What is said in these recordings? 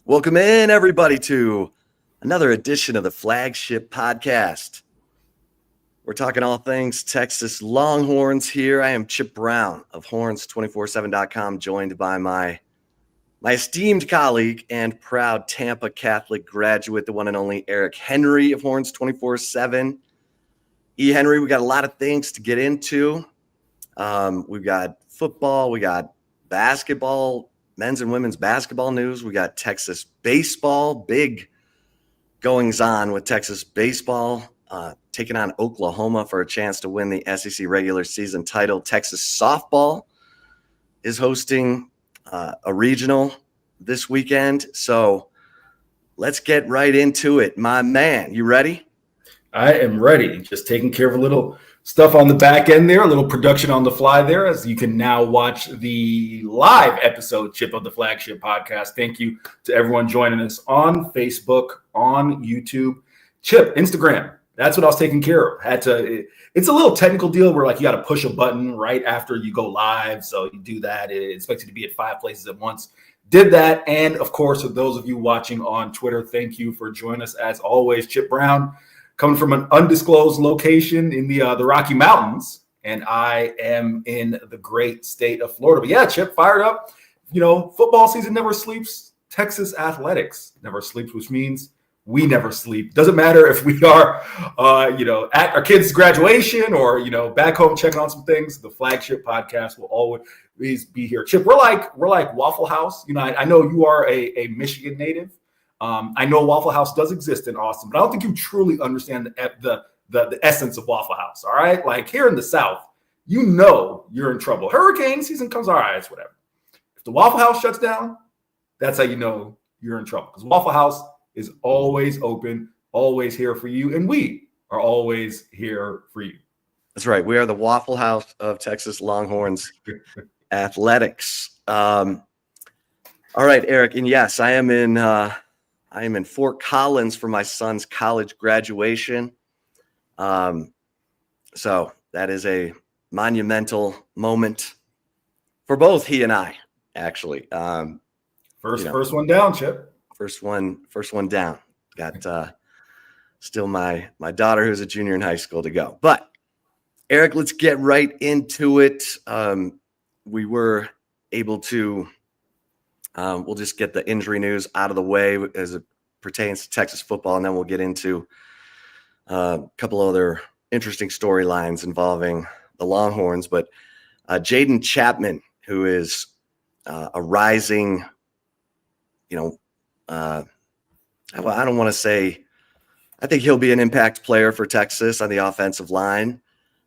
Welcome in, everybody, to another edition of the Flagship Podcast. We're talking all things Texas Longhorns here. I am Chip Brown of Horns247.com, joined by my esteemed colleague and proud Tampa Catholic graduate, the one and only Eric Henry of Horns247. E. Henry, we got a lot of things to get into. We've got football, we got basketball, men's and women's basketball news. We got Texas baseball, big goings on with Texas baseball, taking on Oklahoma for a chance to win the SEC regular season title. Texas softball is hosting a regional this weekend. So let's get right into it. My man, you ready? I am ready. Just taking care of a little stuff on the back end there, a little production on the fly there, as you can now watch the live episode, Chip, of the Flagship Podcast. Thank you to everyone joining us on Facebook, on YouTube, Chip, Instagram. That's what I was taking care of. It's a little technical deal where you got to push a button right after you go live. So you do that. It expects you to be at 5 places at once. Did that. And of course, for those of you watching on Twitter, thank you for joining us as always. Chip Brown, coming from an undisclosed location in the Rocky Mountains, and I am in the great state of Florida. But yeah, Chip, fired up. Football season never sleeps. Texas athletics never sleeps, which means we never sleep. Doesn't matter if we are, at our kids' graduation or, back home checking on some things. The Flagship Podcast will always be here. Chip, we're like Waffle House. I know you are a Michigan native. I know Waffle House does exist in Austin, but I don't think you truly understand the essence of Waffle House. All right, like here in the South, you're in trouble. Hurricane season comes, all right, it's whatever. If the Waffle House shuts down, that's how you know you're in trouble, because Waffle House is always open, always here for you, and we are always here for you. That's right. We are the Waffle House of Texas Longhorns athletics. All right, Eric, and yes, I am in Fort Collins for my son's college graduation. So that is a monumental moment for both he and I, actually. First one down, Chip. First one down. Got still my daughter, who's a junior in high school, to go. But Eric, let's get right into it. We were able to we'll just get the injury news out of the way as it pertains to Texas football, and then we'll get into a couple other interesting storylines involving the Longhorns. But Jaden Chapman, who is a rising, I don't want to say, I think he'll be an impact player for Texas on the offensive line,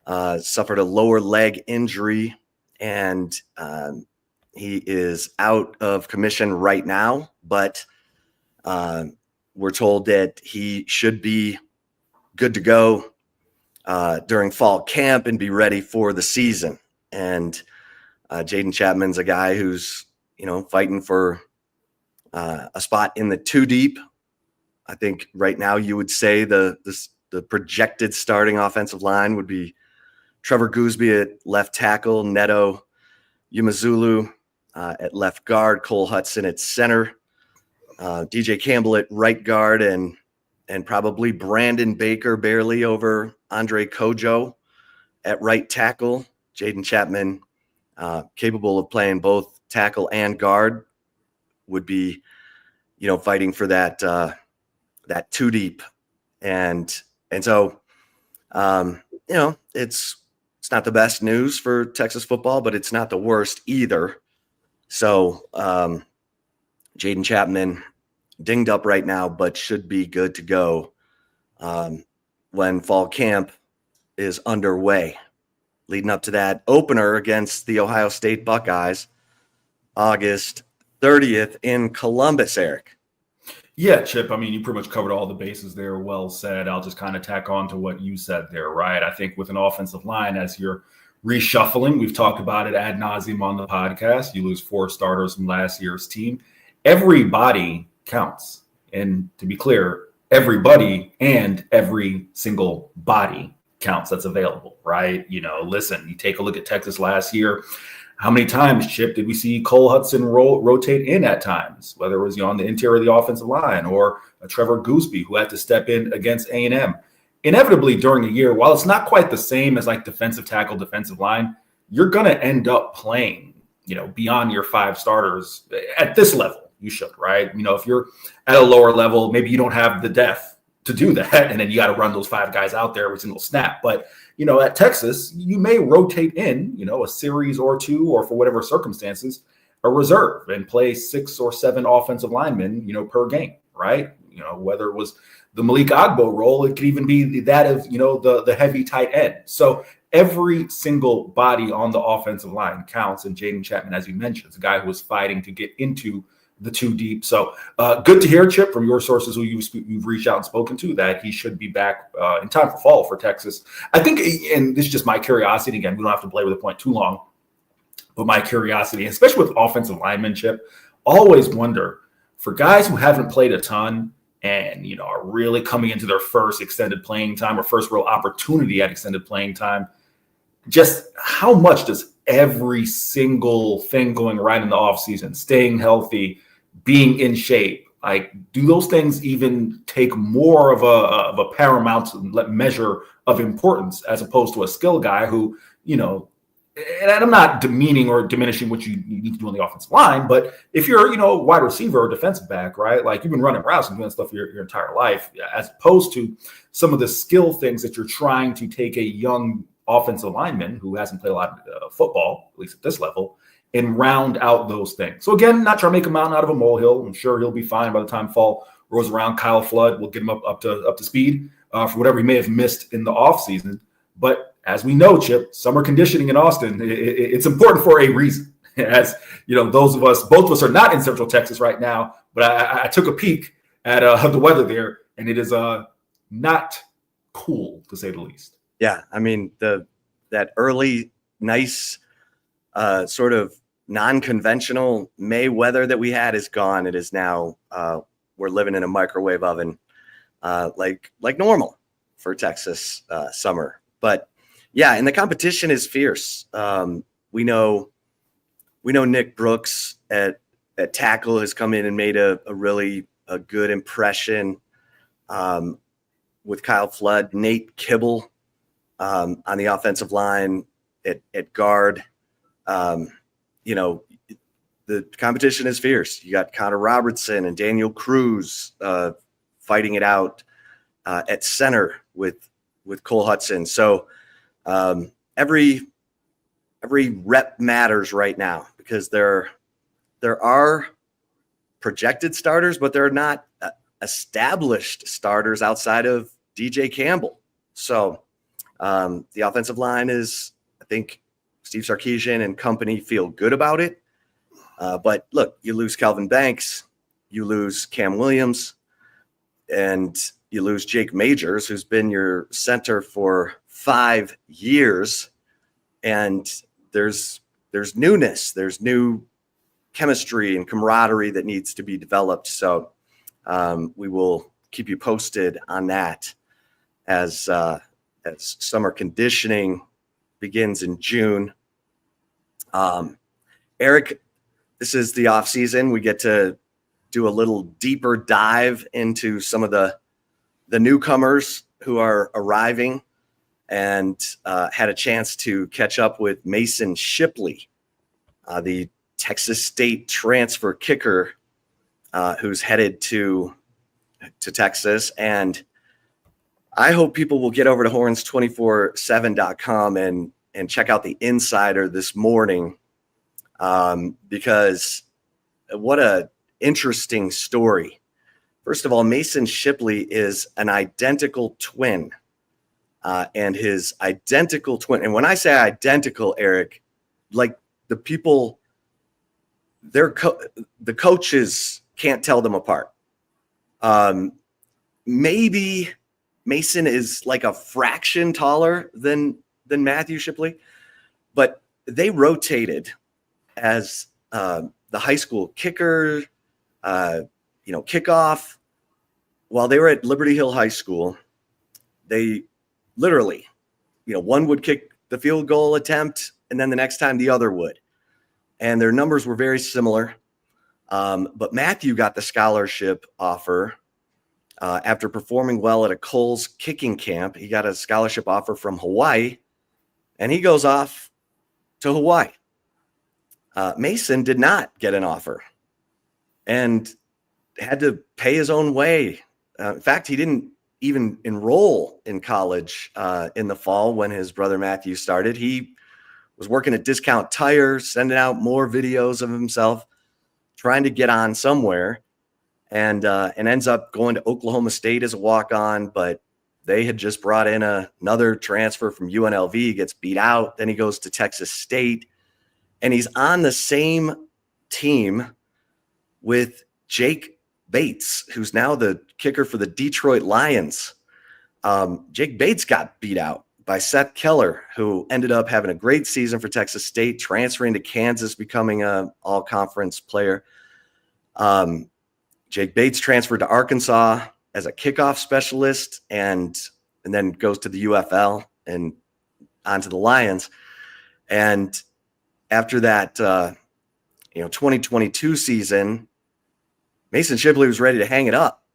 suffered a lower leg injury, and he is out of commission right now, but we're told that he should be good to go during fall camp and be ready for the season. And Jaden Chapman's a guy who's, fighting for a spot in the 2 deep. I think right now you would say the projected starting offensive line would be Trevor Gooseby at left tackle, Neto Umazulu at left guard, Cole Hudson at center, DJ Campbell at right guard, and probably Brandon Baker barely over Andre Kojo at right tackle. Jaden Chapman, capable of playing both tackle and guard, would be, fighting for that 2 deep, and so it's not the best news for Texas football, but it's not the worst either. So Jaden Chapman dinged up right now, but should be good to go when fall camp is underway, leading up to that opener against the Ohio State Buckeyes, August 30th in Columbus, Eric. Yeah, Chip, you pretty much covered all the bases there. Well said. I'll just kind of tack on to what you said there, right? I think with an offensive line, as you're reshuffling, we've talked about it ad nauseum on the podcast. You lose 4 starters from last year's team. Everybody counts. And to be clear, everybody and every single body counts that's available, right? Listen, you take a look at Texas last year. How many times, Chip, did we see Cole Hudson rotate in at times, whether it was on the interior of the offensive line or a Trevor Gooseby who had to step in against A&M? Inevitably during the year, while it's not quite the same as like defensive tackle, defensive line, you're going to end up playing, beyond your 5 starters at this level. You should, right? If you're at a lower level, maybe you don't have the depth to do that. And then you got to run those 5 guys out there every single snap. But, at Texas, you may rotate in, a series or 2, or for whatever circumstances, a reserve and play 6 or 7 offensive linemen, per game, right? Whether it was the Malik Agbo role, it could even be that of, the heavy tight end. So every single body on the offensive line counts. And Jaden Chapman, as you mentioned, is a guy who was fighting to get into the 2 deep. So good to hear, Chip, from your sources who you've reached out and spoken to, that he should be back in time for fall for Texas. I think, and this is just my curiosity, again, we don't have to belabor the point too long, but my curiosity, especially with offensive linemen, Chip, always wonder, for guys who haven't played a ton and, are really coming into their first extended playing time or first real opportunity at extended playing time, just how much does every single thing going right in the offseason, staying healthy, being in shape, like, do those things even take more of a paramount measure of importance as opposed to a skill guy who, and I'm not demeaning or diminishing what you need to do on the offensive line, but if you're, a wide receiver or defensive back, right, like you've been running routes and doing stuff your entire life, as opposed to some of the skill things that you're trying to take a young offensive lineman who hasn't played a lot of football, at least at this level, and round out those things. So again, not trying to make a mountain out of a molehill. I'm sure he'll be fine by the time fall rolls around. Kyle Flood will get him up to speed for whatever he may have missed in the offseason. But as we know, Chip, summer conditioning in Austin, it's important for a reason. As both of us are not in Central Texas right now, but I took a peek at the weather there, and it is not cool, to say the least. Yeah, I mean, that early, nice, sort of non-conventional May weather that we had is gone. It is now, we're living in a microwave oven, like normal for Texas summer. But yeah, and the competition is fierce. We know Nick Brooks at tackle has come in and made a really good impression with Kyle Flood. Nate Kibble on the offensive line at guard. The competition is fierce. You got Connor Robertson and Daniel Cruz fighting it out at center with Cole Hudson. So every rep matters right now, because there are projected starters, but there are not established starters outside of DJ Campbell. So the offensive line is, I think, Steve Sarkisian and company feel good about it. But look, you lose Calvin Banks, you lose Cam Williams, and you lose Jake Majors, who's been your center for 5 years. And there's newness, there's new chemistry and camaraderie that needs to be developed. So we will keep you posted on that as summer conditioning begins in June. Eric, this is the off season. We get to do a little deeper dive into some of the newcomers who are arriving, and had a chance to catch up with Mason Shipley, the Texas State transfer kicker, who's headed to Texas. And I hope people will get over to horns247.com and check out the Insider this morning, because what a interesting story. First of all, Mason Shipley is an identical twin, and his identical twin. And when I say identical, Eric, like the people, the coaches can't tell them apart. Maybe Mason is like a fraction taller than Matthew Shipley, but they rotated as the high school kicker, kickoff. While they were at Liberty Hill High School, they literally, one would kick the field goal attempt, and then the next time the other would. and their numbers were very similar. But Matthew got the scholarship offer after performing well at a Coles kicking camp. He got a scholarship offer from Hawaii, and he goes off to Hawaii. Mason did not get an offer and had to pay his own way. In fact, he didn't even enroll in college in the fall when his brother Matthew started. He was working at Discount Tire, sending out more videos of himself, trying to get on somewhere, and ends up going to Oklahoma State as a walk-on, but they had just brought in another transfer from UNLV. He gets beat out. Then he goes to Texas State, and he's on the same team with Jake Bates, who's now the kicker for the Detroit Lions. Jake Bates got beat out by Seth Keller, who ended up having a great season for Texas State, transferring to Kansas, becoming an all-conference player. Jake Bates transferred to Arkansas as a kickoff specialist and then goes to the UFL and onto the Lions. And after that, 2022 season, Mason Shipley was ready to hang it up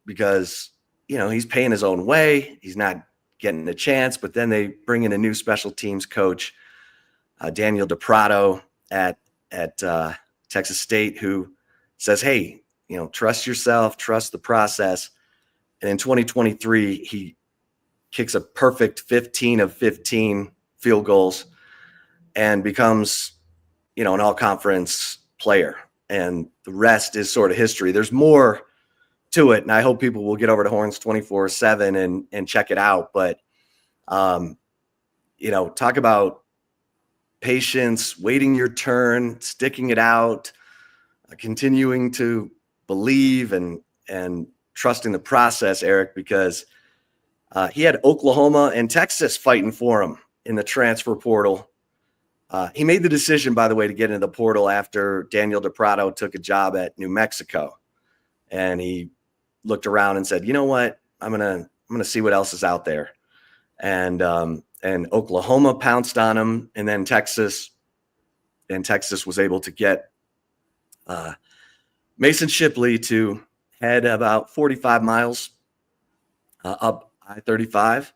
because, he's paying his own way. He's not getting a chance, but then they bring in a new special teams coach, Daniel DePrato at Texas State, who says, hey, trust yourself, trust the process. And in 2023, he kicks a perfect 15 of 15 field goals and becomes, an all-conference player. And the rest is sort of history. There's more to it, and I hope people will get over to Horns247 and check it out. But, talk about patience, waiting your turn, sticking it out, continuing to believe and trusting the process, Eric, because he had Oklahoma and Texas fighting for him in the transfer portal. He made the decision, by the way, to get into the portal after Daniel DePrato took a job at New Mexico, and he looked around and said, "You know what? I'm gonna see what else is out there." And Oklahoma pounced on him, and then Texas was able to get Mason Shipley to head about 45 miles up I-35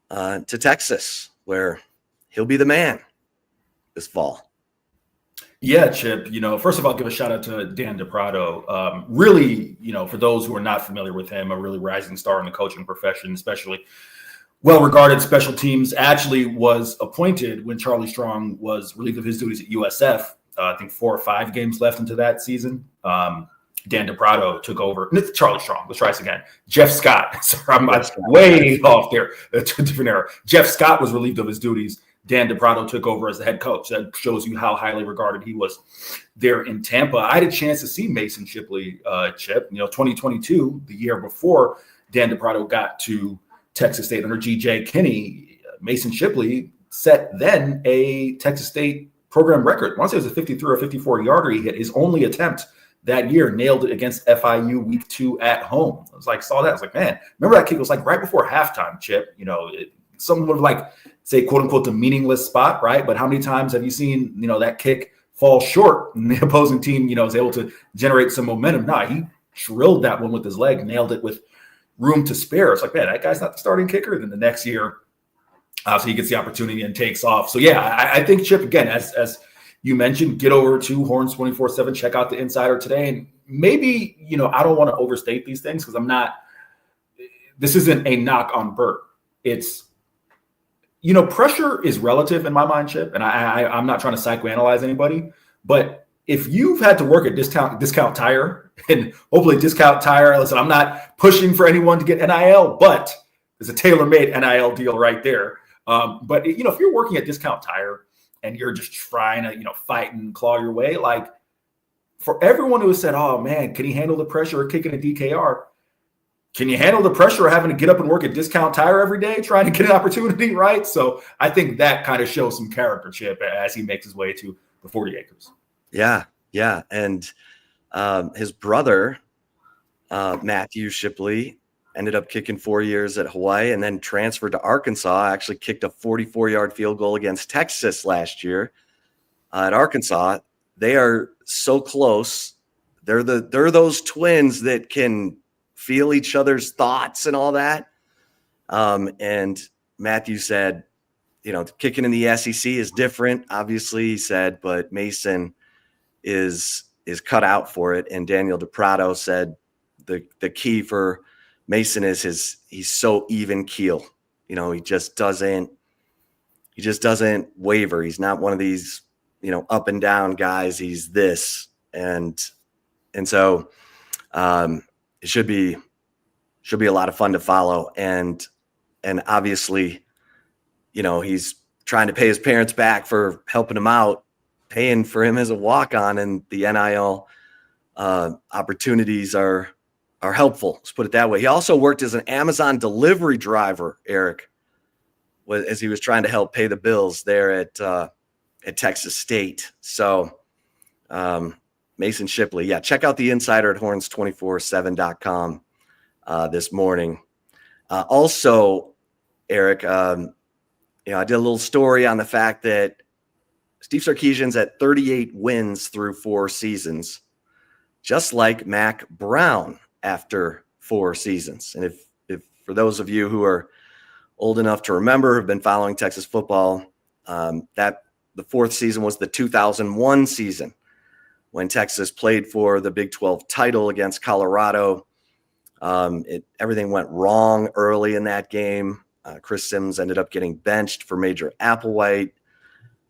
to Texas, where he'll be the man this fall. Yeah, Chip, first of all, give a shout out to Dan DePrato. Really, for those who are not familiar with him, a really rising star in the coaching profession, especially well-regarded special teams, actually was appointed when Charlie Strong was relieved of his duties at USF. I think 4 or 5 games left into that season. Dan DePrato took over. Charlie Strong. Let's try this again. Jeff Scott. Sorry, I'm way off there. That's a different era. Jeff Scott was relieved of his duties. Dan DePrato took over as the head coach. That shows you how highly regarded he was there in Tampa. I had a chance to see Mason Shipley, Chip. 2022, the year before Dan DePrato got to Texas State under G.J. Kinney, Mason Shipley set then a Texas State program record. I want to say it was a 53 or 54 yarder he hit. His only attempt that year, nailed it against FIU week 2 at home. I was like, saw that. I was like, man, remember that kick? It was like right before halftime, Chip. Someone would like say, quote unquote, the meaningless spot, right? But how many times have you seen, that kick fall short and the opposing team, is able to generate some momentum? Nah, he drilled that one with his leg, nailed it with room to spare. It's like, man, that guy's not the starting kicker. Then the next year, so he gets the opportunity and takes off. So yeah, I think, Chip, again, as you mentioned, get over to Horns247, check out the Insider today. And maybe, I don't want to overstate these things because this isn't a knock on Burt. It's, pressure is relative in my mind, Chip. And I'm not trying to psychoanalyze anybody, but if you've had to work at Discount Tire and hopefully Discount Tire, listen, I'm not pushing for anyone to get NIL, but there's a tailor-made NIL deal right there. But if you're working at Discount Tire and you're just trying to, fight and claw your way, like for everyone who has said, oh man, can he handle the pressure of kicking a DKR? Can you handle the pressure of having to get up and work at Discount Tire every day, trying to get an opportunity, right? So I think that kind of shows some character, Chip, as he makes his way to the 40 acres. Yeah. And his brother, Matthew Shipley, ended up kicking 4 years at Hawaii and then transferred to Arkansas, actually kicked a 44-yard field goal against Texas last year. at Arkansas. They are so close. They're those twins that can feel each other's thoughts and all that. And Matthew said, kicking in the SEC is different, obviously, he said, but Mason is cut out for it. And Daniel DePrado said the key for Mason is he's so even keel. He just doesn't waver. He's not one of these, up and down guys. He's this. And so it should be a lot of fun to follow. And obviously, he's trying to pay his parents back for helping him out, paying for him as a walk-on, and the NIL opportunities are helpful. Let's put it that way. He also worked as an Amazon delivery driver, Eric, as he was trying to help pay the bills there at Texas State. So Mason Shipley, check out the insider at horns247.com this morning. Also, Eric, I did a little story on the fact that Steve Sarkisian's at 38 wins through 4 seasons, just like Mac Brown after 4 seasons. And if for those of you who are old enough to remember, have been following Texas football, that the 4th season was the 2001 season when Texas played for the Big 12 title against Colorado. Everything went wrong early in that game. Chris Sims ended up getting benched for Major Applewhite,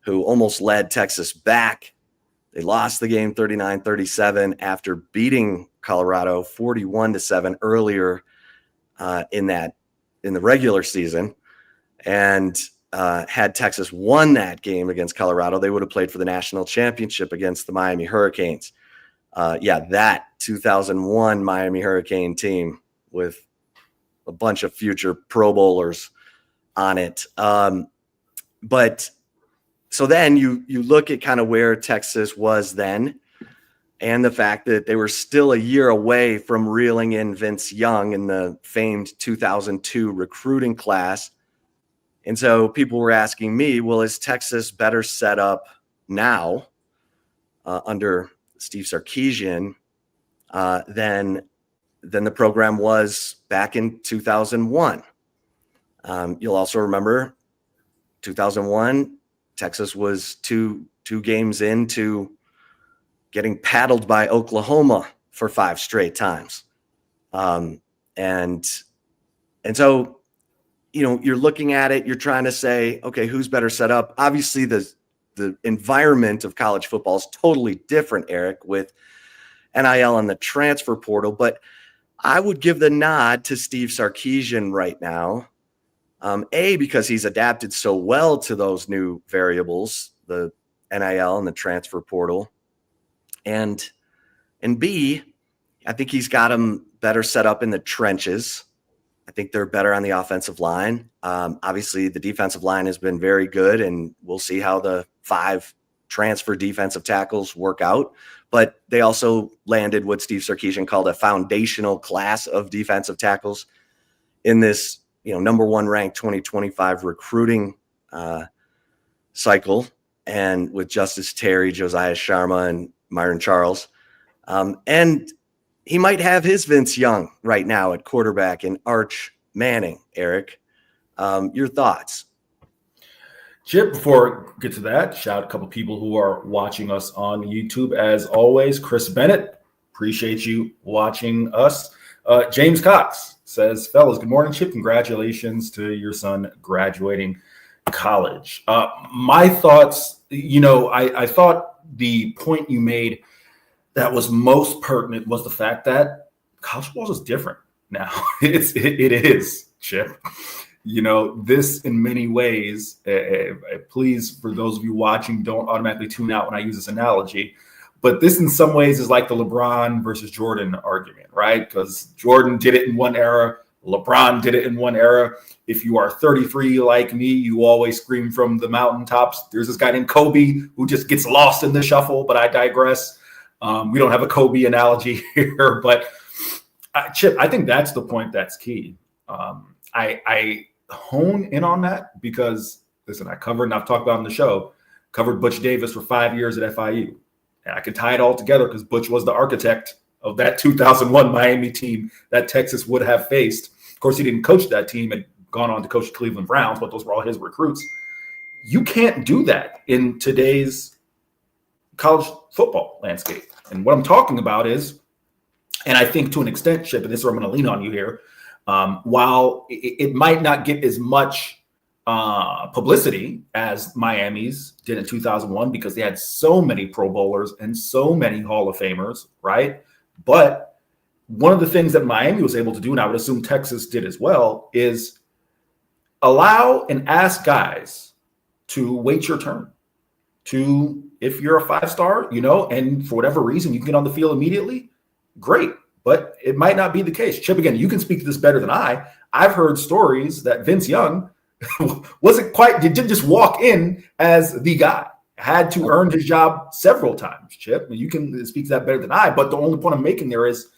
who almost led Texas back. They lost the game 39-37 after beating Colorado 41-7 earlier in the regular season. And had Texas won that game against Colorado, they would have played for the national championship against the Miami Hurricanes. That 2001 Miami Hurricane team with a bunch of future Pro Bowlers on it. But so then you look at kind of where Texas was then, and the fact that they were still a year away from reeling in Vince Young in the famed 2002 recruiting class. And so people were asking me, well, is Texas better set up now under Steve Sarkisian than the program was back in 2001? You'll also remember 2001, Texas was two games into getting paddled by Oklahoma for 5 straight times. And so, you're looking at it, you're trying to say, okay, who's better set up? Obviously the environment of college football is totally different, Eric, with NIL and the transfer portal, but I would give the nod to Steve Sarkisian right now. Because he's adapted so well to those new variables, the NIL and the transfer portal. And B, I think he's got them better set up in the trenches. I think they're better on the offensive line. Obviously, the defensive line has been very good, and we'll see how the 5 transfer defensive tackles work out. But they also landed what Steve Sarkisian called a foundational class of defensive tackles in this, number 1 ranked 2025 recruiting cycle, and with Justice Terry, Josiah Sharma, and Myron Charles. And he might have his Vince Young right now at quarterback and Arch Manning, Eric. Your thoughts? Chip, before I get to that, shout out a couple people who are watching us on YouTube. As always, Chris Bennett, appreciate you watching us. James Cox says, fellas, good morning, Chip. Congratulations to your son graduating college. My thoughts, I thought the point you made that was most pertinent was the fact that college football is different now. It is, Chip. This in many ways, please, for those of you watching, don't automatically tune out when I use this analogy. But this in some ways is like the LeBron versus Jordan argument, right? Because Jordan did it in one era. LeBron did it in one era. If you are 33 like me, you always scream from the mountaintops. There's this guy named Kobe who just gets lost in the shuffle, but I digress. We don't have a Kobe analogy here, but Chip, I think that's the point that's key. I hone in on that because, listen, I covered and I've talked about on the show, covered Butch Davis for 5 years at FIU. And I can tie it all together because Butch was the architect of that 2001 Miami team that Texas would have faced. Of course, he didn't coach that team and gone on to coach the Cleveland Browns, but those were all his recruits. You can't do that in today's college football landscape. And what I'm talking about is, and I think to an extent, Chip, and this is where I'm going to lean on you here, while it might not get as much publicity as Miami's did in 2001 because they had so many Pro Bowlers and so many Hall of Famers, right? But one of the things that Miami was able to do, and I would assume Texas did as well, is allow and ask guys to wait your turn. To, if you're a 5-star, and for whatever reason you can get on the field immediately, great. But it might not be the case. Chip, again, you can speak to this better than I. I've heard stories that Vince Young didn't just walk in as the guy. Had to earn his job several times, Chip. You can speak to that better than I. But the only point I'm making there is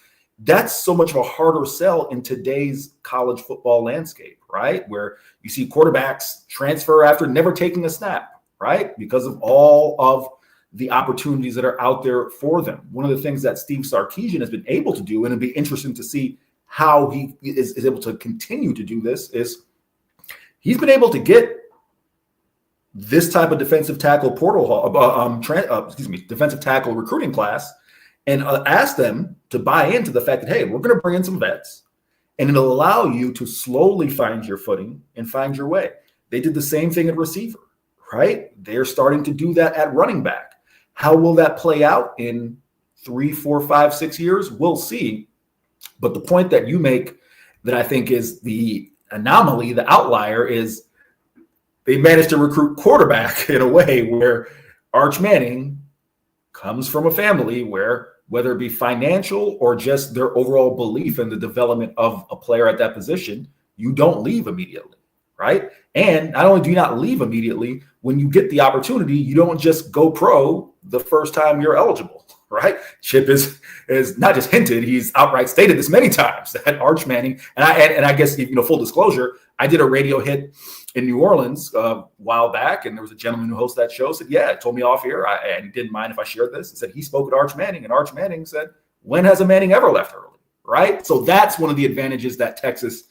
that's so much of a harder sell in today's college football landscape, right? Where you see quarterbacks transfer after never taking a snap, right? Because of all of the opportunities that are out there for them. One of the things that Steve Sarkisian has been able to do, and it'd be interesting to see how he is able to continue to do this, is he's been able to get this type of defensive tackle defensive tackle recruiting class and ask them to buy into the fact that, hey, we're going to bring in some vets and it'll allow you to slowly find your footing and find your way. They did the same thing at receiver, right? They're starting to do that at running back. How will that play out in 3, 4, 5, 6 years? We'll see. But the point that you make that I think is the anomaly, the outlier, is they managed to recruit quarterback in a way where Arch Manning comes from a family where, whether it be financial or just their overall belief in the development of a player at that position, you don't leave immediately, right? And not only do you not leave immediately, when you get the opportunity, you don't just go pro the first time you're eligible, right? Chip is not just hinted, he's outright stated this many times that Arch Manning, and I guess, full disclosure, I did a radio hit in New Orleans a while back, and there was a gentleman who hosts that show said, yeah, told me off here, and he didn't mind if I shared this, and said he spoke with Arch Manning, and Arch Manning said, when has a Manning ever left early, right? So that's one of the advantages that Texas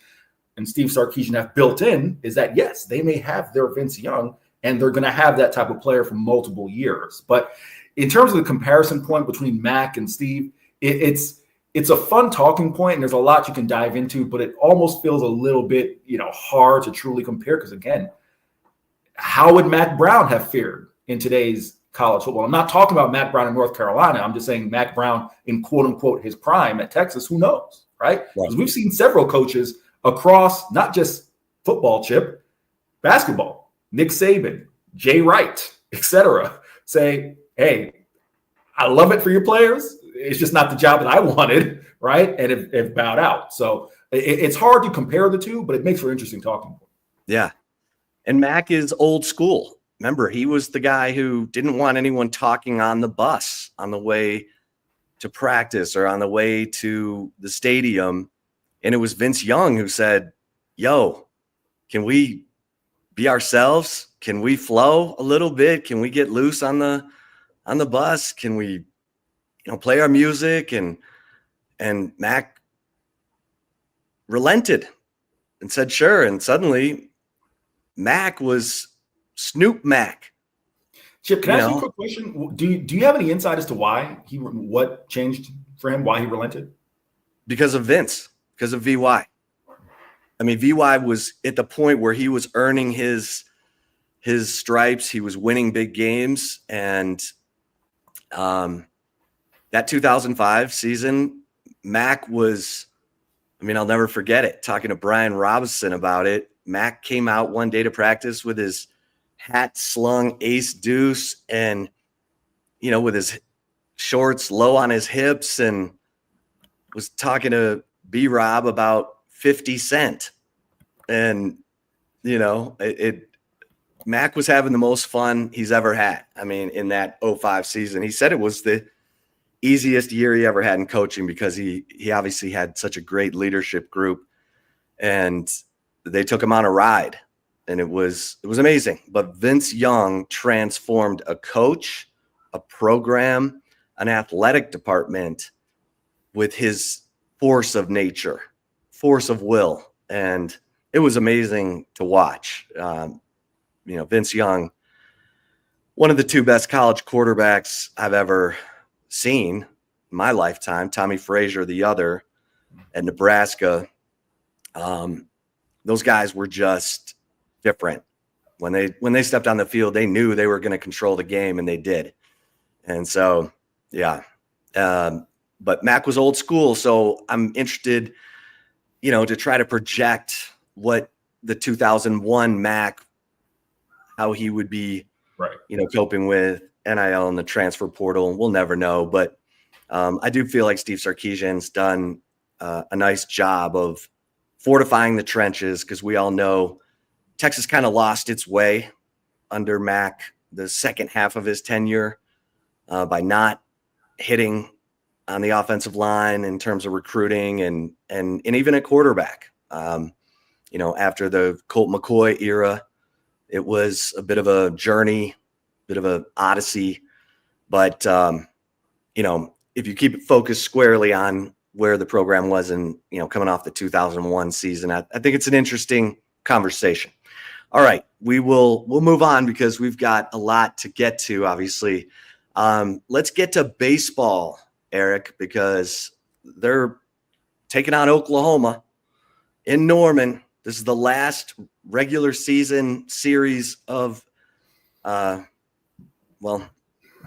and Steve Sarkisian have built in, is that, yes, they may have their Vince Young, and they're going to have that type of player for multiple years. But in terms of the comparison point between Mac and Steve, it's a fun talking point, and there's a lot you can dive into, but it almost feels a little bit, hard to truly compare. Because again, how would Mac Brown have fared in today's college football? I'm not talking about Mac Brown in North Carolina. I'm just saying Mac Brown in quote unquote his prime at Texas. Who knows, right? Because we've seen several coaches across not just football, Chip, basketball, Nick Saban, Jay Wright, etc., say, hey, I love it for your players. It's just not the job that I wanted, right? And it bowed out. So it's hard to compare the two, but it makes for interesting talking point. Yeah. And Mac is old school. Remember, he was the guy who didn't want anyone talking on the bus on the way to practice or on the way to the stadium. And it was Vince Young who said, yo, can we be ourselves? Can we flow a little bit? Can we get loose on the bus? Can we, play our music? And Mac relented and said, sure. And suddenly Mac was Snoop Mac. Chip, can I ask you a quick question? Do you have any insight as to what changed for him, why he relented? Because of Vince, because of VY. I mean, VY was at the point where he was earning his stripes. He was winning big games. And that 2005 season, Mac was, I'll never forget it. Talking to Brian Robinson about it, Mac came out one day to practice with his hat slung ace deuce and, with his shorts low on his hips, and was talking to B-Rob about 50 Cent. And, Mac was having the most fun he's ever had. In that 05 season, he said it was the easiest year he ever had in coaching because he obviously had such a great leadership group, and they took him on a ride. and it was amazing. But Vince Young transformed a coach, a program, an athletic department with his force of nature, force of will, and it was amazing to watch. Vince Young, one of the two best college quarterbacks I've ever seen in my lifetime. Tommy Frazier, the other, at Nebraska. Those guys were just different. When they stepped on the field, they knew they were going to control the game, and they did. And so, yeah. But Mac was old school, so I'm interested, to try to project what the 2001 Mac, how he would be, right, coping with NIL and the transfer portal. We'll never know, but I do feel like Steve Sarkisian's done a nice job of fortifying the trenches, because we all know Texas kind of lost its way under Mac the second half of his tenure by not hitting on the offensive line in terms of recruiting and even at quarterback. After the Colt McCoy era, it was a bit of a journey, bit of an odyssey. But, if you keep it focused squarely on where the program was and, coming off the 2001 season, I think it's an interesting conversation. All right, we'll move on because we've got a lot to get to, obviously. Let's get to baseball, Eric, because they're taking on Oklahoma in Norman. This is the last regular season series of,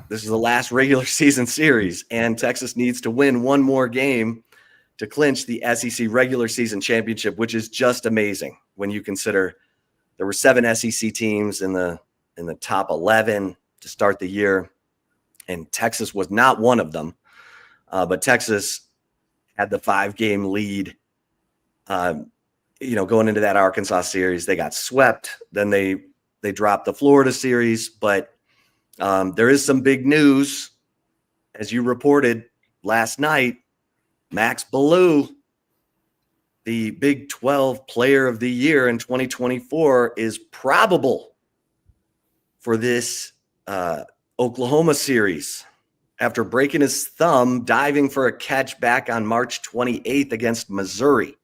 this is the last regular season series, and Texas needs to win one more game to clinch the SEC regular season championship, which is just amazing when you consider there were 7 SEC teams in the top 11 to start the year, and Texas was not one of them. But Texas had the 5-game lead. Going into that Arkansas series, they got swept. Then they dropped the Florida series, but there is some big news, as you reported last night. Max Ballou, the Big 12 Player of the Year in 2024, is probable for this Oklahoma series after breaking his thumb diving for a catch back on March 28th against Missouri.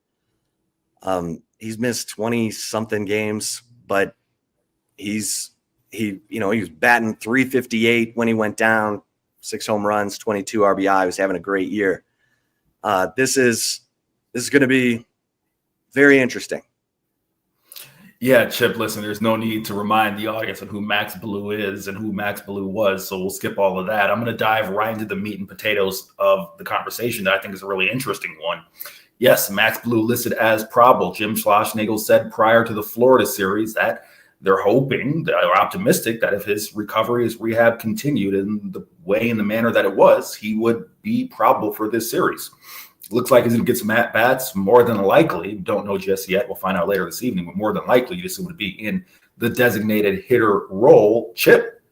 He's missed 20-something games, but he was batting .358 when he went down, 6 home runs, 22 RBI. He was having a great year. This is going to be very interesting. Yeah, Chip, listen, there's no need to remind the audience of who Max Ballou is and who Max Ballou was, so we'll skip all of that. I'm going to dive right into the meat and potatoes of the conversation that I think is a really interesting one. Yes, Max Ballou listed as probable. Jim Schlossnagle said prior to the Florida series that they're hoping, they're optimistic that if his recovery, his rehab continued in the way, in the manner that it was, he would be probable for this series. Looks like he's going to get some at-bats, more than likely. Don't know just yet. We'll find out later this evening, but more than likely, you'd assume to be in the designated hitter role. Chip,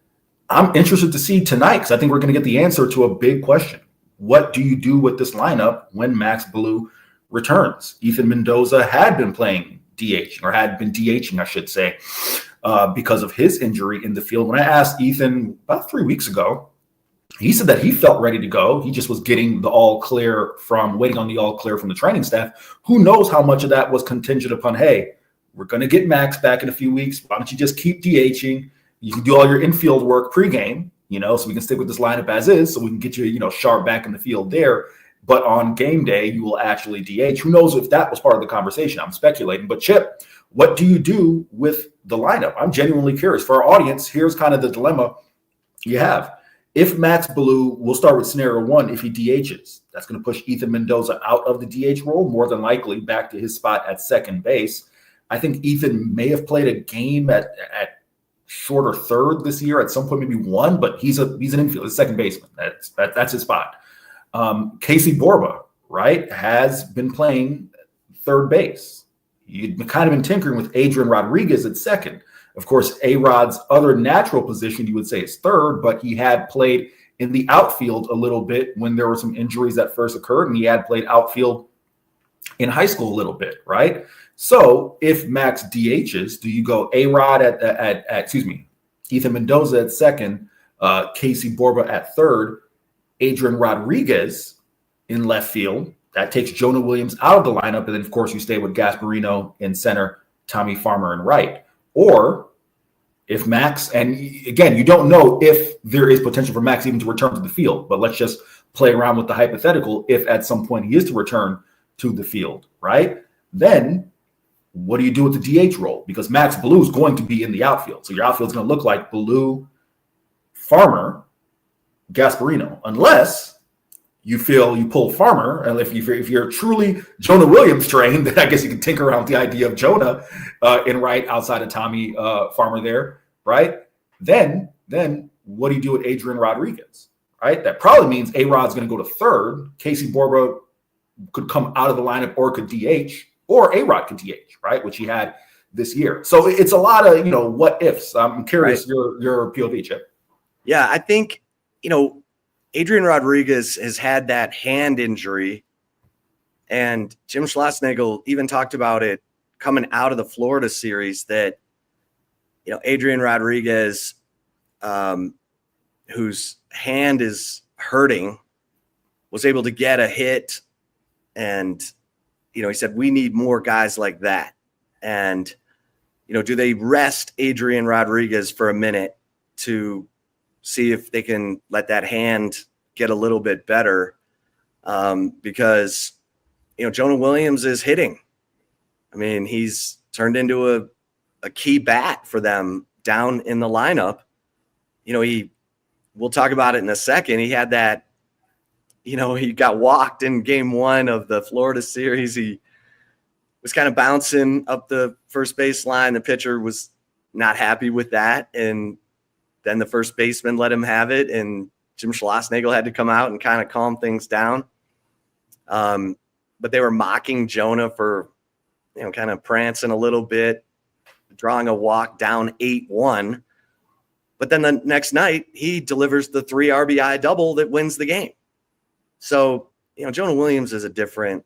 I'm interested to see tonight, because I think we're going to get the answer to a big question. What do you do with this lineup when Max Ballou returns? Ethan Mendoza had been playing DH, or had been DHing, I should say, because of his injury in the field. When I asked Ethan about 3 weeks ago, he said that he felt ready to go. He just was getting the all clear waiting on the all clear from the training staff. Who knows how much of that was contingent upon, hey, we're going to get Max back in a few weeks. Why don't you just keep DHing? You can do all your infield work pregame, so we can stick with this lineup as is, so we can get you, sharp back in the field there. But on game day, you will actually DH. Who knows if that was part of the conversation? I'm speculating. But Chip, what do you do with the lineup? I'm genuinely curious. For our audience, here's kind of the dilemma you have. If Max Ballou, we'll start with scenario 1, if he DHs, that's going to push Ethan Mendoza out of the DH role, more than likely back to his spot at second base. I think Ethan may have played a game at shorter third this year at some point, maybe one, but he's an infielder, a second baseman. That's his spot. Casey Borba, right, has been playing third base. You'd kind of been tinkering with Adrian Rodriguez at second. Of course, A-Rod's other natural position, you would say, is third, but he had played in the outfield a little bit when there were some injuries that first occurred, and he had played outfield in high school a little bit, right? So if Max DHs, do you go A-Rod excuse me, Ethan Mendoza at second, Casey Borba at third, Adrian Rodriguez in left field? That takes Jonah Williams out of the lineup. And then, of course, you stay with Gasparino in center, Tommy Farmer in right. Or if Max, and again, you don't know if there is potential for Max even to return to the field, but let's just play around with the hypothetical. If at some point he is to return to the field, right? Then what do you do with the DH role? Because Max Blue is going to be in the outfield. So your outfield is going to look like Blue, Farmer, Gasparino, unless you feel you pull Farmer. And if you're truly Jonah Williams trained, then I guess you can tinker around with the idea of Jonah in right outside of Tommy Farmer there, right? Then what do you do with Adrian Rodriguez, right? That probably means A-Rod's going to go to third. Casey Borba could come out of the lineup or could DH, or A-Rod could DH, right? Which he had this year. So it's a lot of, what ifs. I'm curious your POV, Chip. Yeah, I think, Adrian Rodriguez has had that hand injury, and Jim Schlossnagle even talked about it coming out of the Florida series that, Adrian Rodriguez, whose hand is hurting, was able to get a hit. And, he said, we need more guys like that. And, do they rest Adrian Rodriguez for a minute to see if they can let that hand get a little bit better? Because, Jonah Williams is hitting. I mean, he's turned into a key bat for them down in the lineup. We'll talk about it in a second. He had that, he got walked in game 1 of the Florida series. He was kind of bouncing up the first base line. The pitcher was not happy with that. And then the first baseman let him have it. And Jim Schlossnagle had to come out and kind of calm things down. But they were mocking Jonah for, kind of prancing a little bit, drawing a walk down 8-1. But then the next night, he delivers the 3 RBI double that wins the game. So, Jonah Williams is a different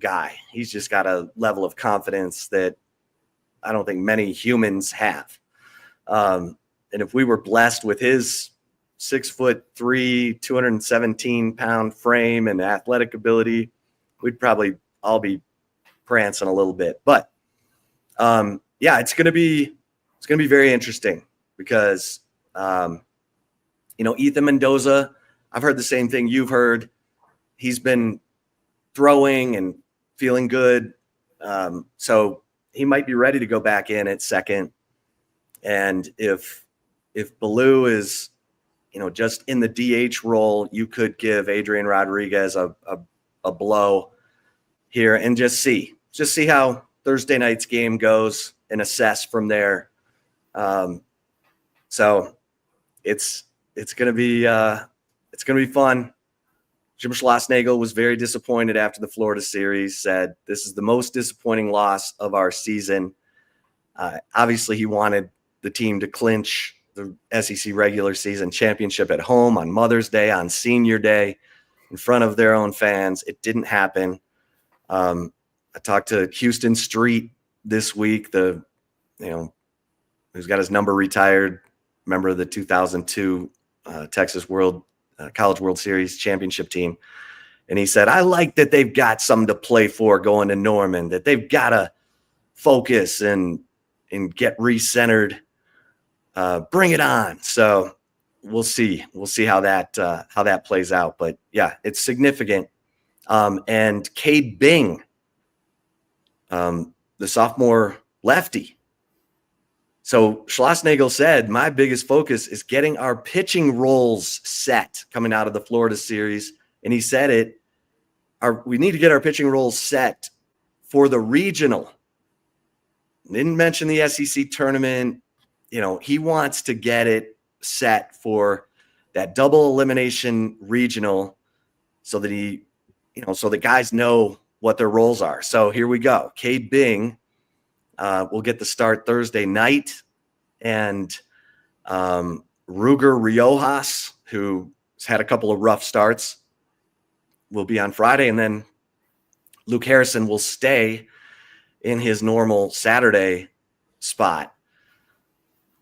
guy. He's just got a level of confidence that I don't think many humans have. And if we were blessed with his 6'3", 217-pound frame and athletic ability, we'd probably all be prancing a little bit. But it's going to be very interesting because Ethan Mendoza, I've heard the same thing you've heard. He's been throwing and feeling good. So he might be ready to go back in at second. And if Baloo is, just in the DH role, you could give Adrian Rodriguez a blow here and just see how Thursday night's game goes and assess from there. So it's going to be fun. Jim Schlossnagle was very disappointed after the Florida series, said this is the most disappointing loss of our season. Obviously, he wanted the team to clinch the SEC regular season championship at home on Mother's Day, on Senior Day, in front of their own fans. It didn't happen. I talked to Houston Street this week, who's got his number retired, member of the 2002 Texas College World Series championship team. And he said, I like that they've got something to play for going to Norman, that they've got to focus and get re-centered. Bring it on. So we'll see. We'll see how that plays out. But yeah, it's significant. And Cade Bing, the sophomore lefty. So Schlossnagle said, my biggest focus is getting our pitching roles set coming out of the Florida series. And he said we need to get our pitching roles set for the regional. Didn't mention the SEC tournament. He wants to get it set for that double elimination regional so that so the guys know what their roles are. So here we go. Cade Bing will get the start Thursday night, and Ruger Riojas, who's had a couple of rough starts, will be on Friday, and then Luke Harrison will stay in his normal Saturday spot.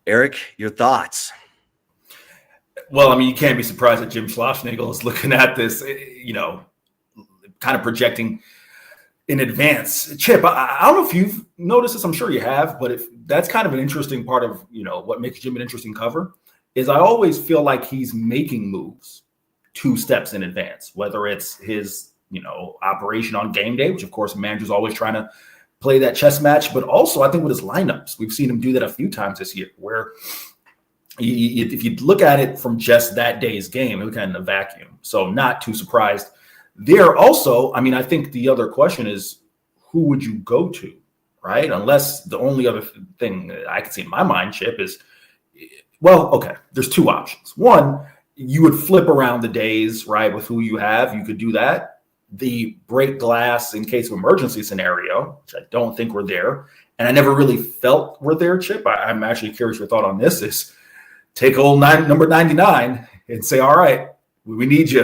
Eric, your thoughts? Well, I mean, you can't be surprised that Jim Schlossnagle is looking at this, kind of projecting in advance. Chip, I don't know if you've noticed this. I'm sure you have, but that's kind of an interesting part of, what makes Jim an interesting cover is I always feel like he's making moves 2 steps in advance, whether it's his, operation on game day, which of course manager's always trying to play that chess match, but also I think with his lineups, we've seen him do that a few times this year where if you look at it from just that day's game, look at it in a vacuum. So not too surprised there. Also, I mean, I think the other question is, who would you go to, right? Unless the only other thing I can see in my mind, Chip, is, well, okay, there's 2 options. One, you would flip around the days, right, with who you have. You could do that. The break glass in case of emergency scenario, which I don't think we're there, and I never really felt we're there, Chip. I'm actually curious your thought on this is, take old number 99 and say, all right, we need you.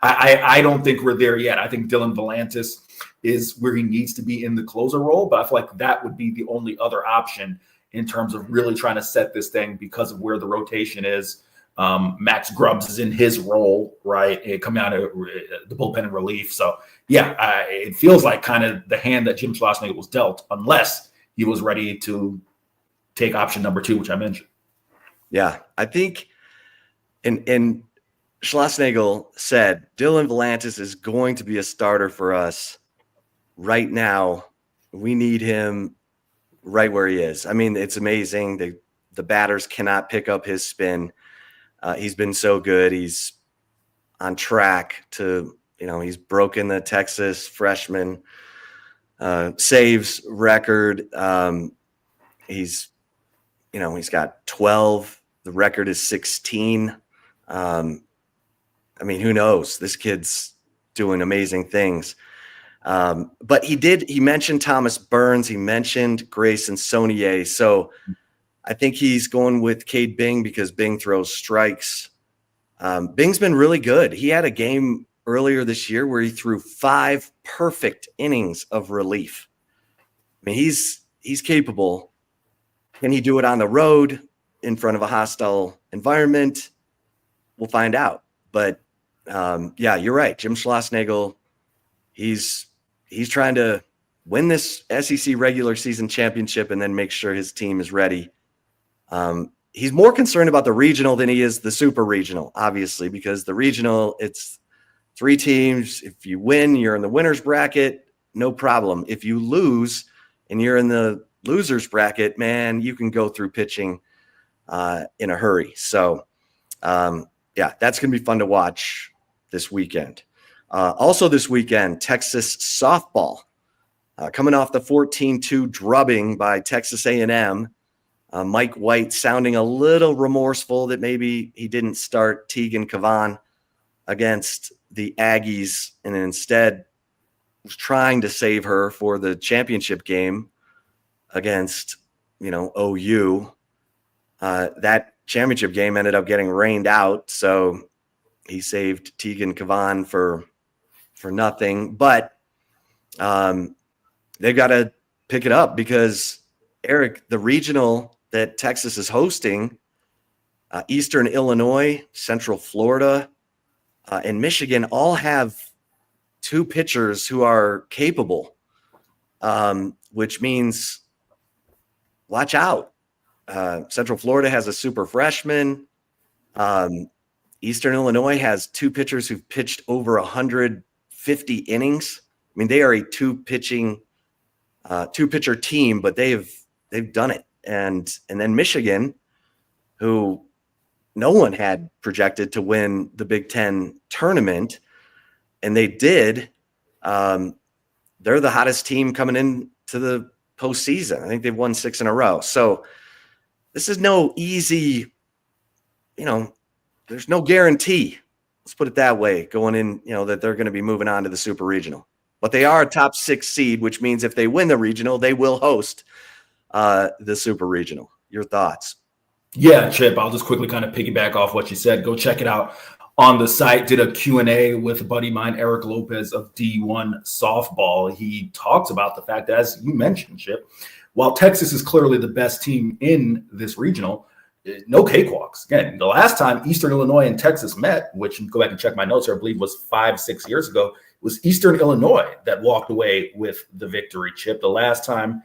I don't think we're there yet. I think Dylan Volantis is where he needs to be in the closer role, but I feel like that would be the only other option in terms of really trying to set this thing because of where the rotation is. Max Grubbs is in his role, right? Coming out of the bullpen in relief. So, yeah, it feels like kind of the hand that Jim Schlossnagle was dealt, unless he was ready to take option number 2, which I mentioned. Yeah, I think and Schlossnagle said Dylan Volantis is going to be a starter for us right now. We need him right where he is. I mean, it's amazing. The batters cannot pick up his spin. He's been so good. He's on track to, he's broken the Texas freshman saves record. He's got 12. The record is 16. I mean, who knows? This kid's doing amazing things. But he mentioned Thomas Burns. He mentioned Grayson Saunier. So I think he's going with Cade Bing because Bing throws strikes. Bing's been really good. He had a game earlier this year where he threw 5 perfect innings of relief. I mean, he's capable. Can he do it on the road in front of a hostile environment? We'll find out. But yeah, you're right. Jim Schlossnagle, he's trying to win this SEC regular season championship and then make sure his team is ready. He's more concerned about the regional than he is the super regional, obviously, because the regional, it's 3 teams. If you win, you're in the winner's bracket, no problem. If you lose and you're in the loser's bracket, man, you can go through pitching in a hurry. So, yeah, that's going to be fun to watch this weekend. Also this weekend, Texas softball coming off the 14-2 drubbing by Texas A&M. Mike White sounding a little remorseful that maybe he didn't start Tegan Cavan against the Aggies and instead was trying to save her for the championship game against, OU. That championship game ended up getting rained out, so he saved Tegan Cavan for nothing. But they've got to pick it up because, Eric, the regional that Texas is hosting, Eastern Illinois, Central Florida, and Michigan all have 2 pitchers who are capable, which means watch out. Central Florida has a super freshman. Eastern Illinois has 2 pitchers who've pitched over 150 innings. I mean, they are a 2-pitcher team, but they've done it. And then Michigan, who no one had projected to win the Big Ten tournament, and they did. They're the hottest team coming into the postseason. I think they've won 6 in a row. So this is no easy, there's no guarantee. Let's put it that way, going in, that they're going to be moving on to the Super Regional. But they are a top 6 seed, which means if they win the regional, they will host the Super Regional. Your thoughts? Yeah, Chip, I'll just quickly kind of piggyback off what you said. Go check it out on the site, did a Q&A with a buddy of mine, Eric Lopez of D1 Softball. He talks about the fact that, as you mentioned, Chip, while Texas is clearly the best team in this regional, no cakewalks. Again, the last time Eastern Illinois and Texas met, which go back and check my notes here, I believe was 5-6 years ago, it was Eastern Illinois that walked away with the victory, Chip. The last time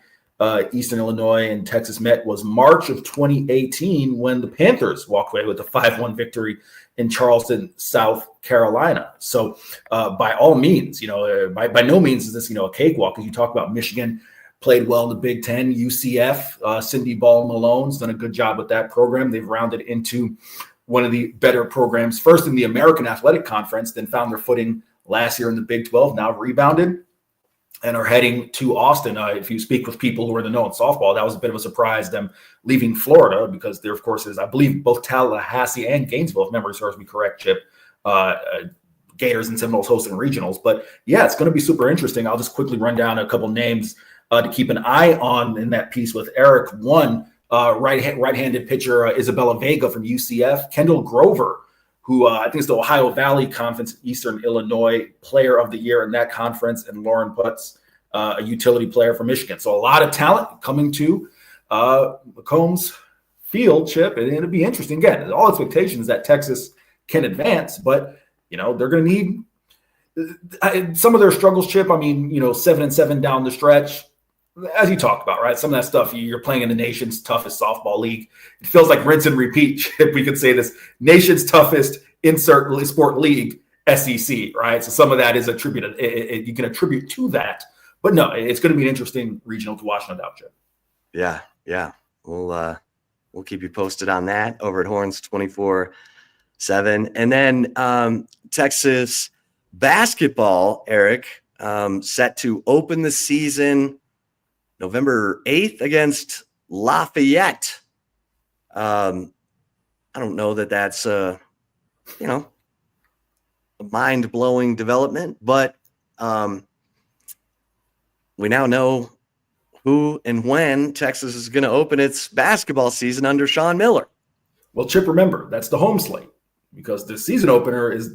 Eastern Illinois and Texas met was March of 2018 when the Panthers walked away with a 5-1 victory in Charleston, South Carolina. So by all means, by no means is this, a cakewalk. As you talk about, Michigan played well in the Big Ten. UCF, Cindy Ball Malone's done a good job with that program. They've rounded into one of the better programs, first in the American Athletic Conference, then found their footing last year in the Big 12, now rebounded and are heading to Austin. If you speak with people who are in the know in softball, that was a bit of a surprise, them leaving Florida, because there, of course, is, I believe, both Tallahassee and Gainesville, if memory serves me correct, Chip, Gators and Seminoles hosting regionals. But yeah, it's going to be super interesting. I'll just quickly run down a couple names to keep an eye on in that piece with Eric. One, right-handed pitcher Isabella Vega from UCF, Kendall Grover, who I think is the Ohio Valley Conference Eastern Illinois Player of the Year in that conference, and Lauren Putz, a utility player from Michigan. So a lot of talent coming to McCombs Field, Chip, and it'll be interesting. Again, all expectations that Texas can advance, but they're going to need some of their struggles, Chip. I mean, 7-7 down the stretch, as you talked about, right? Some of that stuff, you're playing in the nation's toughest softball league. It feels like rinse and repeat, Chip. We could say this: nation's toughest insert sport league, SEC, right? So some of that is attributed. You can attribute to that, but no, it's going to be an interesting regional to watch, no doubt, Chip. Yeah. We'll keep you posted on that over at Horns247, and then Texas basketball, Eric, set to open the season November 8th against Lafayette. I don't know that that's a mind-blowing development, but we now know who and when Texas is going to open its basketball season under Sean Miller. Well, Chip, remember, that's the home slate, because the season opener is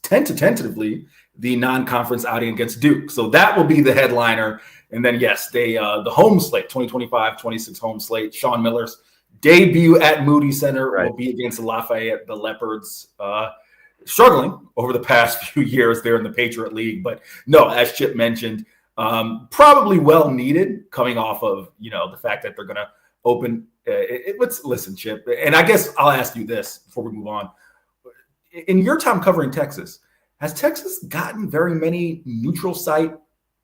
tentatively the non-conference outing against Duke. So that will be the headliner. And then, yes, the home slate, 2025-26 home slate, Sean Miller's debut at Moody Center will be against Lafayette, the Leopards, struggling over the past few years there in the Patriot League. But no, as Chip mentioned, probably well needed, coming off of, the fact that they're going to open. Listen, Chip, and I guess I'll ask you this before we move on. In your time covering Texas, has Texas gotten very many neutral site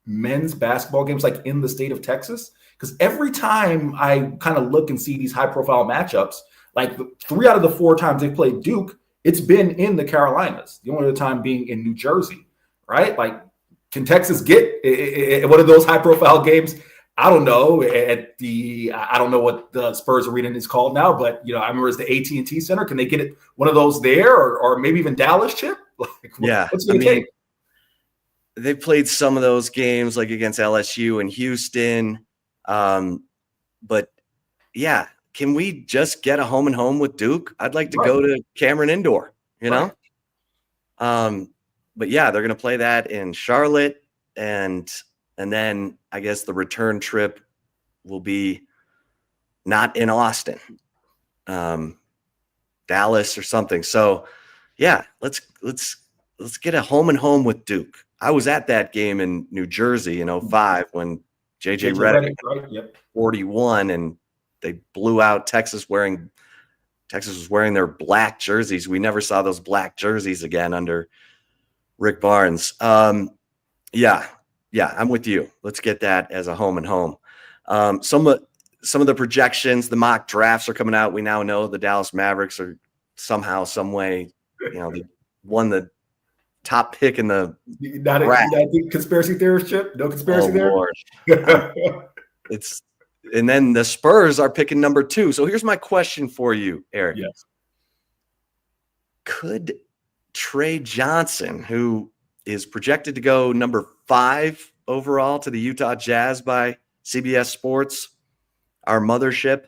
men's basketball games like in the state of Texas? Because every time I kind of look and see these high profile matchups, like 3 out of the 4 times they played Duke, it's been in the Carolinas. The only other time being in New Jersey, right? Like, can Texas get one of those high profile games? I don't know. I don't know what the Spurs Arena is called now, but I remember it's the AT&T Center. Can they get it one of those there, or maybe even Dallas, Chip? What's it going to take? They played some of those games like against LSU and Houston. But yeah, can we just get a home and home with Duke? I'd like to go to Cameron Indoor, know? But yeah, they're going to play that in Charlotte, and then I guess the return trip will be not in Austin, Dallas or something. So yeah, let's get a home and home with Duke. I was at that game in New Jersey in 2005 when JJ Redick 41, and they blew out Texas was wearing their black jerseys. We never saw those black jerseys again under Rick Barnes. Yeah, I'm with you. Let's get that as a home and home. Some of the projections, the mock drafts are coming out. We now know the Dallas Mavericks are somehow, some way, they won the top pick in the not a conspiracy theorist, Chip. No conspiracy there. Lord. And then the Spurs are picking number 2. So here's my question for you, Eric. Yes. Could Trey Johnson, who is projected to go number 5 overall to the Utah Jazz by CBS Sports, our mothership,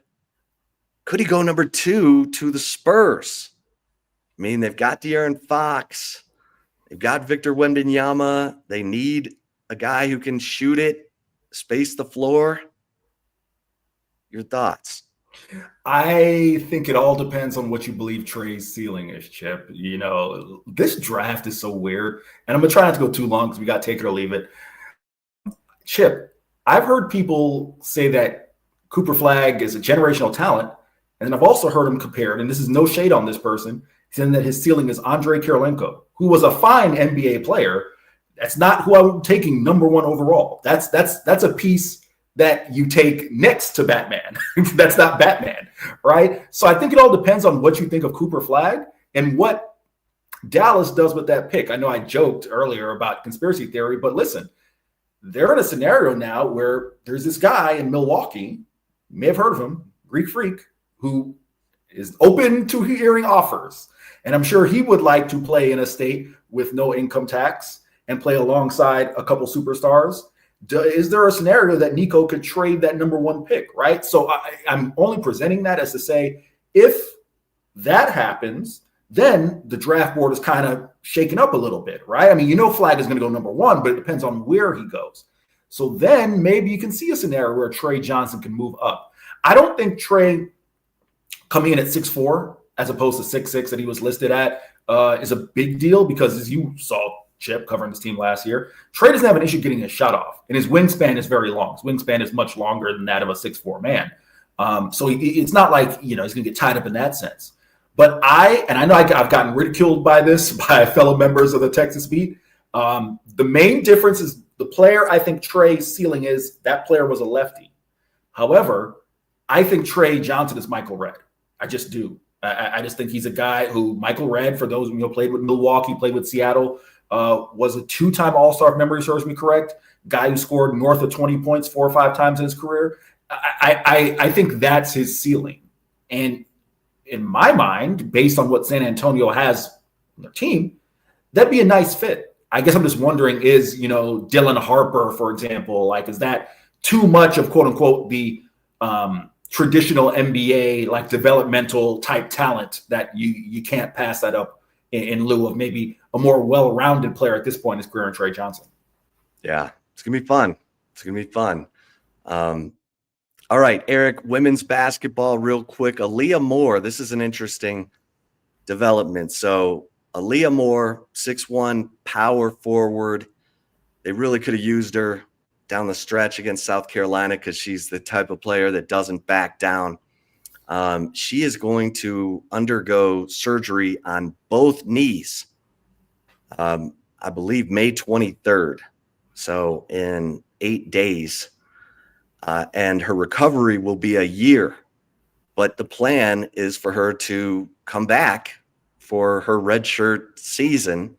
could he go number 2 to the Spurs? I mean, they've got De'Aaron Fox. They've got Victor Wembanyama. They need a guy who can shoot it, space the floor. Your thoughts? I think it all depends on what you believe Trey's ceiling is, Chip. This draft is so weird. And I'm going to try not to go too long because we got to take it or leave it. Chip, I've heard people say that Cooper Flagg is a generational talent. And then I've also heard him compared, and this is no shade on this person, saying that his ceiling is Andrei Kirilenko, who was a fine NBA player. That's not who I'm taking number one overall. That's a piece that you take next to Batman. That's not Batman, right? So I think it all depends on what you think of Cooper Flagg and what Dallas does with that pick. I know I joked earlier about conspiracy theory, but listen, they're in a scenario now where there's this guy in Milwaukee, you may have heard of him, Greek Freak, who is open to hearing offers. And I'm sure he would like to play in a state with no income tax and play alongside a couple superstars. Is there a scenario that Nico could trade that number one pick, right? So I'm only presenting that as to say, if that happens, then the draft board is kind of shaken up a little bit, right? I mean, Flagg is going to go number one, but it depends on where he goes. So then maybe you can see a scenario where Trey Johnson can move up. I don't think Trey coming in at 6'4", as opposed to 6'6" that he was listed at, is a big deal because, as you saw, Chip, covering this team last year, Trey doesn't have an issue getting his shot off, and his wingspan is very long. His wingspan is much longer than that of a 6'4" man. So it's not like, he's going to get tied up in that sense. But I know I've gotten ridiculed by this by fellow members of the Texas beat. The main difference is the player I think Trey's ceiling is, that player was a lefty. However, I think Trey Johnson is Michael Redd. I just do. I just think he's a guy who, Michael Redd, for those who played with Milwaukee, played with Seattle, was a two-time All-Star, if memory serves me correct, guy who scored north of 20 points 4 or 5 times in his career. I think that's his ceiling. And in my mind, based on what San Antonio has on their team, that'd be a nice fit. I guess I'm just wondering, is, Dylan Harper, for example, is that too much of, quote unquote, the traditional NBA, developmental type talent that you can't pass that up in lieu of maybe a more well-rounded player at this point in his career in Trey Johnson? Yeah, it's going to be fun. It's going to be fun. All right, Eric, women's basketball real quick. Aaliyah Moore, this is an interesting development. So Aaliyah Moore, 6'1", power forward. They really could have used her down the stretch against South Carolina because she's the type of player that doesn't back down. She is going to undergo surgery on both knees, I believe May 23rd. So in 8 days. And her recovery will be a year. But the plan is for her to come back for her redshirt season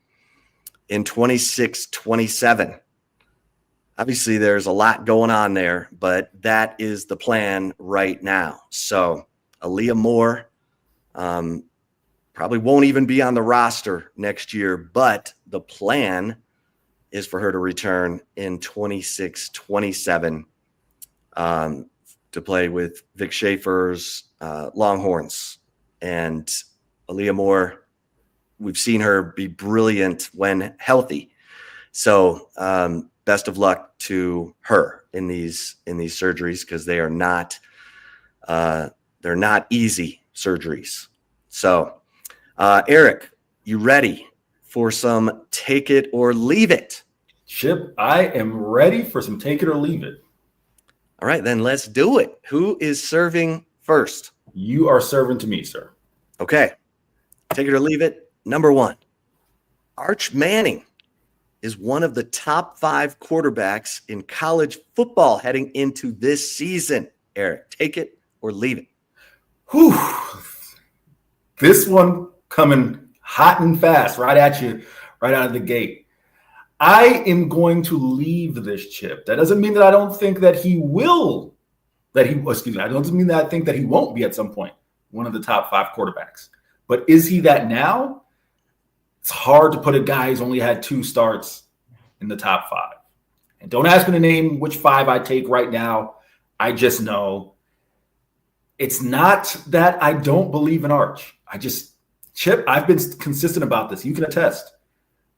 in 26-27. Obviously, there's a lot going on there, but that is the plan right now. So Aaliyah Moore probably won't even be on the roster next year, but the plan is for her to return in 26-27 to play with Vic Schaefer's Longhorns. And Aaliyah Moore, we've seen her be brilliant when healthy. So best of luck to her in these surgeries, because they are not they're not easy surgeries. So Eric, you ready for some take it or leave it? Chip, I am ready for some take it or leave it. All right, then let's do it. Who is serving first? You are serving to me, sir. Okay. Take it or leave it. Number 1, Arch Manning is one of the top 5 quarterbacks in college football heading into this season. Eric, take it or leave it. Whew. This one coming hot and fast right at you, right out of the gate. I am going to leave this, Chip. That doesn't mean that I don't think that he will, I don't mean that I think that he won't be at some point one of the top 5 quarterbacks. But is he that now? It's hard to put a guy who's only had 2 starts in the top 5. And don't ask me to name which 5 I take right now. I just know it's not that I don't believe in Arch. I just Chip, I've been consistent about this. You can attest.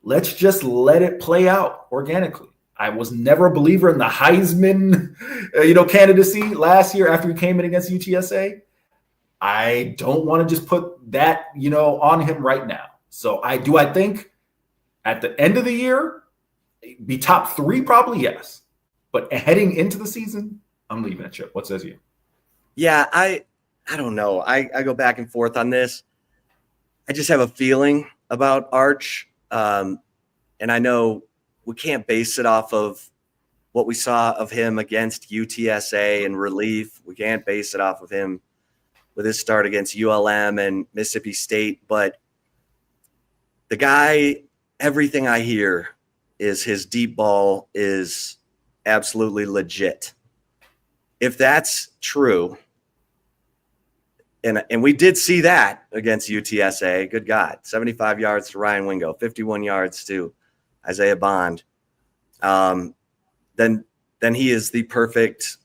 Let's just let it play out organically. I was never a believer in the Heisman, candidacy last year after he came in against UTSA. I don't want to just put that, on him right now. So I think at the end of the year, be top 3 probably, yes. But heading into the season, I'm leaving it, Chip. What says you? Yeah, I don't know. I go back and forth on this. I just have a feeling about Arch. And I know we can't base it off of what we saw of him against UTSA in relief. We can't base it off of him with his start against ULM and Mississippi State. But the guy, everything I hear is his deep ball is absolutely legit. If that's true, and we did see that against UTSA, good God, 75 yards to Ryan Wingo, 51 yards to Isaiah Bond, then he is the perfect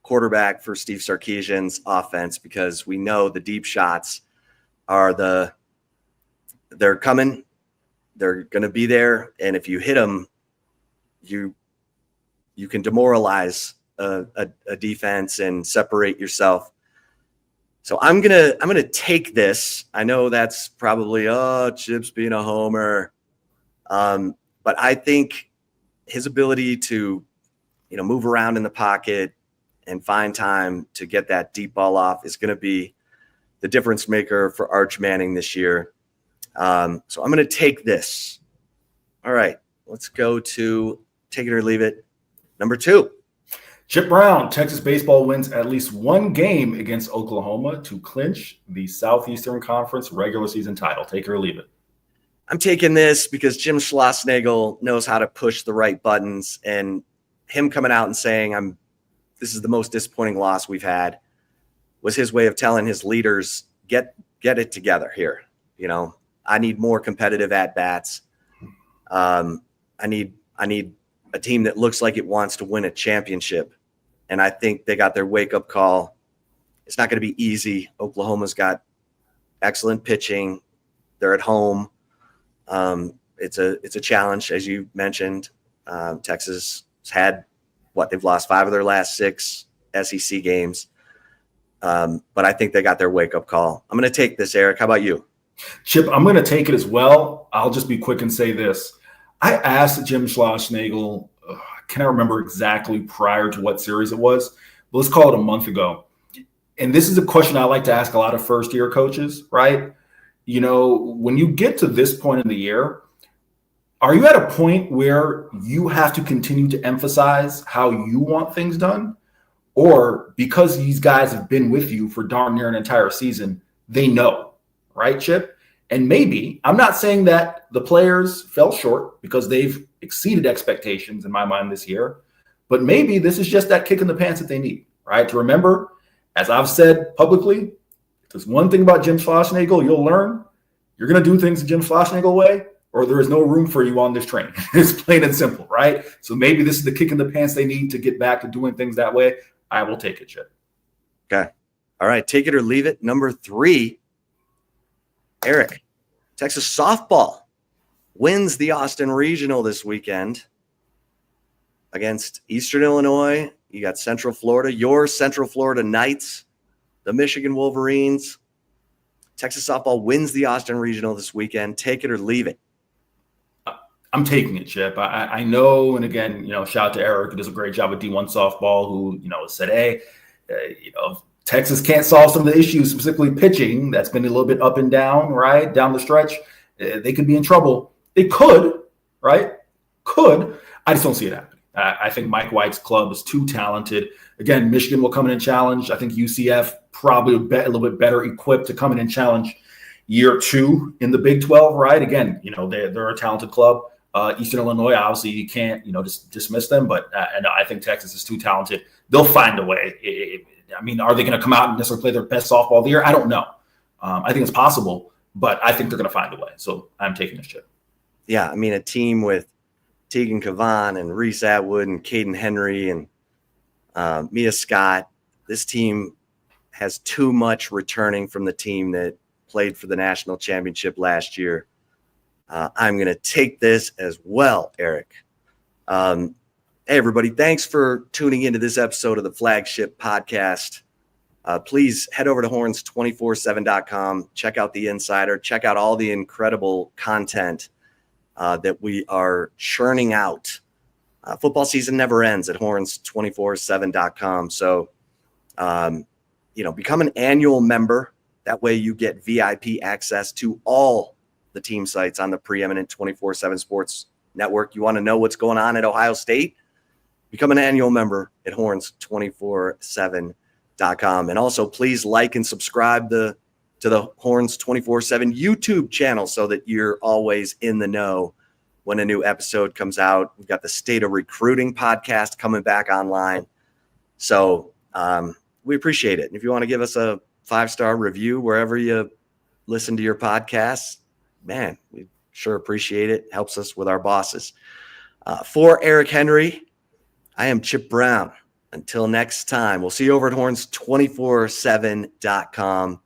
quarterback for Steve Sarkisian's offense, because we know the deep shots they're coming, they're going to be there, and if you hit them, you can demoralize a defense and separate yourself. So I'm gonna take this. I know that's probably Chip's being a homer, but I think his ability to move around in the pocket and find time to get that deep ball off is going to be the difference maker for Arch Manning this year. So I'm going to take this. All right, let's go to take it or leave it. Number 2. Chip Brown, Texas baseball wins at least one game against Oklahoma to clinch the Southeastern Conference regular season title. Take it or leave it. I'm taking this because Jim Schlossnagle knows how to push the right buttons, and him coming out and saying this is the most disappointing loss we've had was his way of telling his leaders, get it together here. I need more competitive at bats. I need a team that looks like it wants to win a championship. And I think they got their wake-up call. It's not going to be easy. Oklahoma's got excellent pitching. They're at home. It's a challenge, as you mentioned. Texas has had they've lost 5 of their last 6 SEC games. But I think they got their wake-up call. I'm going to take this, Eric. How about you? Chip, I'm going to take it as well. I'll just be quick and say this. I asked Jim Schlossnagle, I cannot remember exactly prior to what series it was, but let's call it a month ago. And this is a question I like to ask a lot of first-year coaches, right? When you get to this point in the year, are you at a point where you have to continue to emphasize how you want things done? Or because these guys have been with you for darn near an entire season, they know, right, Chip? And maybe, I'm not saying that the players fell short because they've exceeded expectations in my mind this year, but maybe this is just that kick in the pants that they need, right? To remember, as I've said publicly, if there's one thing about Jim Schlossnagle you'll learn, you're going to do things the Jim Schlossnagle way, or there is no room for you on this train. It's plain and simple, right? So maybe this is the kick in the pants they need to get back to doing things that way. I will take it, Chip. Okay. All right. Take it or leave it. Number 3, Eric, Texas softball wins the Austin Regional this weekend against Eastern Illinois. You got Central Florida, your Central Florida Knights, the Michigan Wolverines. Texas softball wins the Austin Regional this weekend. Take it or leave it. I'm taking it, Chip. I know, and again, shout out to Eric, who does a great job with D1 softball, who, said, hey, Texas can't solve some of the issues, specifically pitching. That's been a little bit up and down, right? Down the stretch. They could be in trouble. They could, right? Could. I just don't see it happening. I think Mike White's club is too talented. Again, Michigan will come in and challenge. I think UCF probably a little bit better equipped to come in and challenge year 2 in the Big 12, right? Again, they're a talented club. Eastern Illinois, obviously, you can't, just dismiss them. But and I think Texas is too talented. They'll find a way. Are they going to come out and necessarily play their best softball of the year? I don't know. I think it's possible, but I think they're going to find a way. So I'm taking this, Chip. Yeah, a team with Tegan Cavan and Reese Atwood and Caden Henry and Mia Scott. This team has too much returning from the team that played for the national championship last year. I'm going to take this as well, Eric. Hey, everybody. Thanks for tuning into this episode of the Flagship Podcast. Please head over to horns247.com. Check out the Insider. Check out all the incredible content that we are churning out. Football season never ends at horns247.com. So, become an annual member. That way you get VIP access to all the team sites on the preeminent 24/7 sports network. You want to know what's going on at Ohio State? Become an annual member at horns247.com. And also, please like and subscribe to the Horns 24/7 YouTube channel so that you're always in the know when a new episode comes out. We've got the State of Recruiting podcast coming back online. So we appreciate it. And if you want to give us a 5-star review wherever you listen to your podcasts, man, we sure appreciate it. Helps us with our bosses. For Eric Henry, I am Chip Brown. Until next time, we'll see you over at horns247.com.